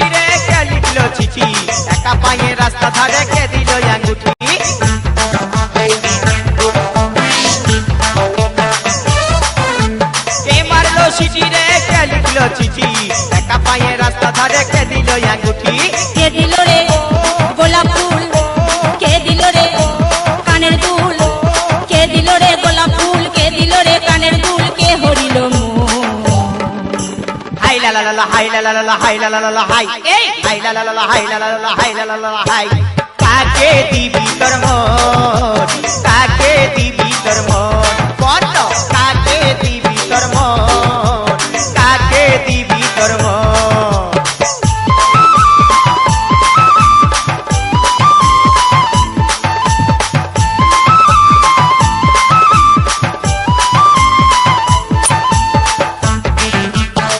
চিঠি রে কে লিখলো চিঠি একা পায়ে রাস্তা ধারে কে দিল আঙ্গুঠি কে মারলো চিঠি রে কে লিখলো চিঠি একা পায়ে রাস্তা ধারে কে দিল আঙ্গুঠি কে দিল রে গোলাপ ফুল কে দিল রে কানের দুল কে দিল রে গোলাপ ফুল কে দিল রে কানের দুল কে হরিল হাই লা লা লা হাই লা লা লা হাই লা লা লা হাই এই হাই লা লা লা হাই লা লা লা হাই লা লা লা হাই কাকে দিবি তোর মন কাকে দিবি তোর মন কত কাকে দিবি তোর মন কাকে দিবি তোর মন